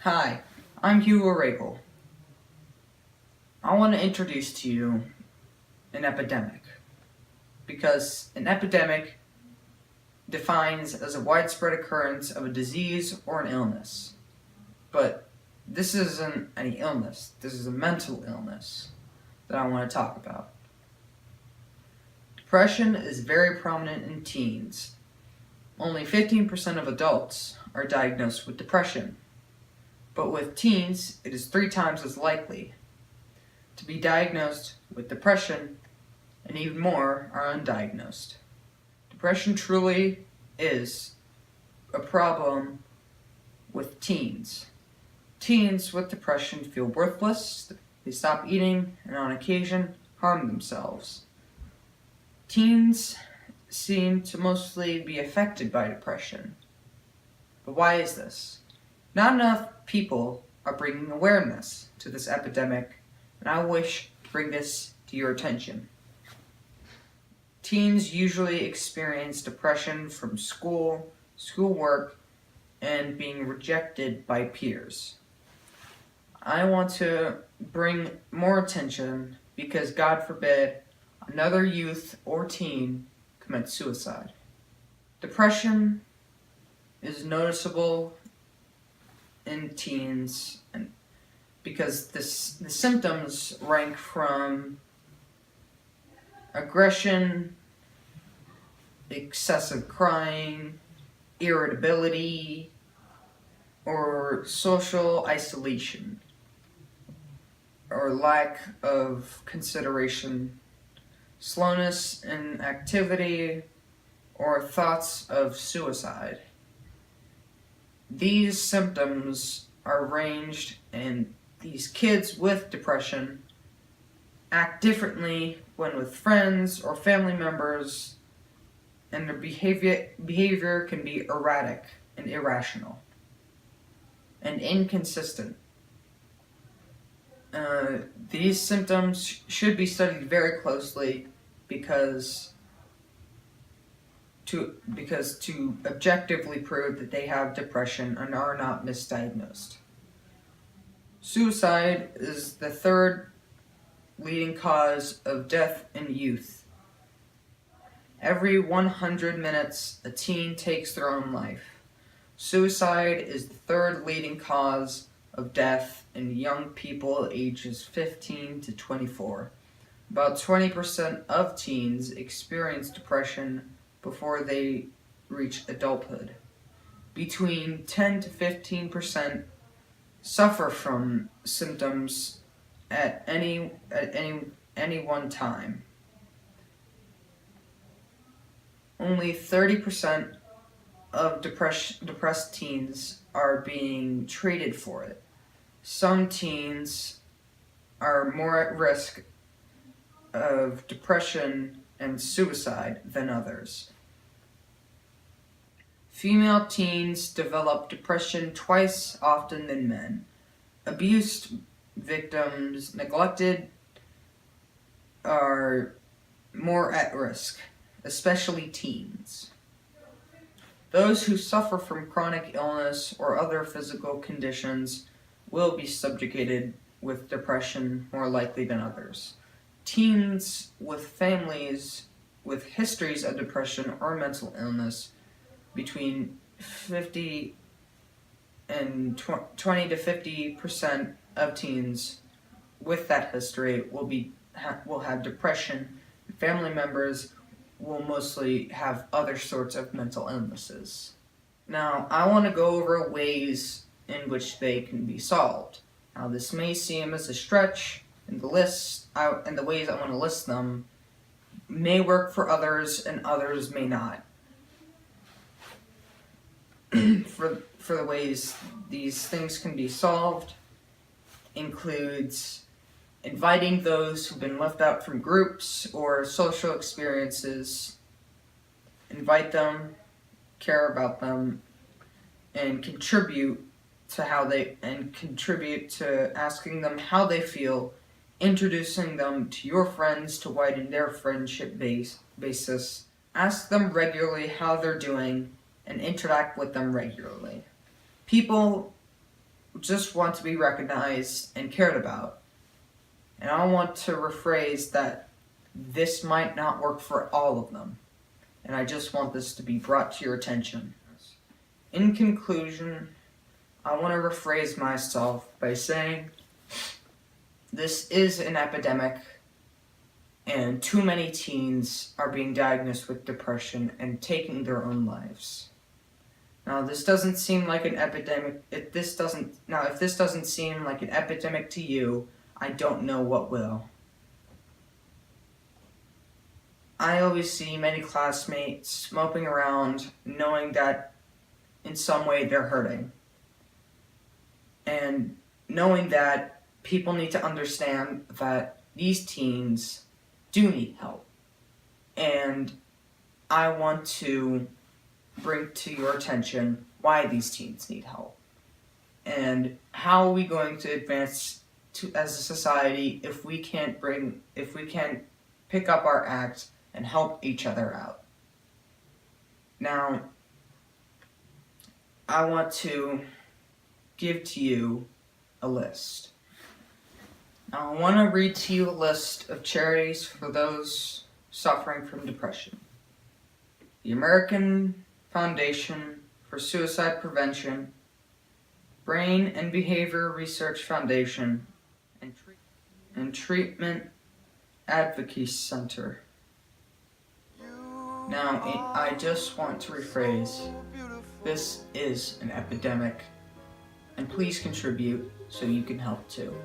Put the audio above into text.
Hi, I'm Hugo Ragel. I want to introduce to you an epidemic, because an epidemic defines as a widespread occurrence of a disease or an illness. But this isn't any illness, this is a mental illness that I want to talk about. Depression is very prominent in teens. Only 15% of adults are diagnosed with depression, but with teens it is 3 times as likely to be diagnosed with depression, and even more are undiagnosed. Depression truly is a problem with teens. Teens with depression feel worthless, they stop eating, and on occasion harm themselves. Teens seem to mostly be affected by depression. But why is this? Not enough people are bringing awareness to this epidemic, and I wish to bring this to your attention. Teens usually experience depression from schoolwork, and being rejected by peers. I want to bring more attention because, God forbid, another youth or teen commits suicide. Depression is noticeable in teens, and because the symptoms rank from aggression, excessive crying, irritability, or social isolation, or lack of consideration, slowness in activity, or thoughts of suicide. These symptoms are ranged, and these kids with depression act differently when with friends or family members, and their behavior can be erratic and irrational and inconsistent. These symptoms should be studied very closely because to objectively prove that they have depression and are not misdiagnosed. Suicide is the third leading cause of death in youth. Every 100 minutes, a teen takes their own life. Suicide is the third leading cause of death in young people ages 15 to 24. About 20% of teens experience depression before they reach adulthood. Between 10 to 15% suffer from symptoms at any one time. Only 30% of depressed teens are being treated for it. Some teens are more at risk of depression and suicide than others. Female teens develop depression twice often than men. Abuse victims, neglected, are more at risk, especially teens. Those who suffer from chronic illness or other physical conditions will be subjugated with depression more likely than others. Teens with families with histories of depression or mental illness, between 50 and 20 to 50% of teens with that history will have depression. Family members will mostly have other sorts of mental illnesses. Now, I want to go over ways in which they can be solved. Now, this may seem as a stretch, and the ways I want to list them may work for others and others may not. For the ways these things can be solved includes inviting those who've been left out from groups or social experiences, invite them, care about them, and contribute to asking them how they feel, introducing them to your friends to widen their friendship basis. Ask them regularly how they're doing and interact with them regularly. People just want to be recognized and cared about. And I want to rephrase that this might not work for all of them. And I just want this to be brought to your attention. In conclusion, I want to rephrase myself by saying this is an epidemic, and too many teens are being diagnosed with depression and taking their own lives. Now, this doesn't seem like an epidemic. If this doesn't seem like an epidemic to you, I don't know what will. I always see many classmates moping around, knowing that in some way they're hurting. And knowing that people need to understand that these teens do need help. And I want to bring to your attention why these teens need help. And how are we going to advance as a society if we can't pick up our act and help each other out. Now, I want to give to you a list. Now, I want to read to you a list of charities for those suffering from depression. The American Foundation for Suicide Prevention, Brain and Behavior Research Foundation, and Treatment Advocacy Center. Now, I just want to rephrase, this is an epidemic, and please contribute so you can help too.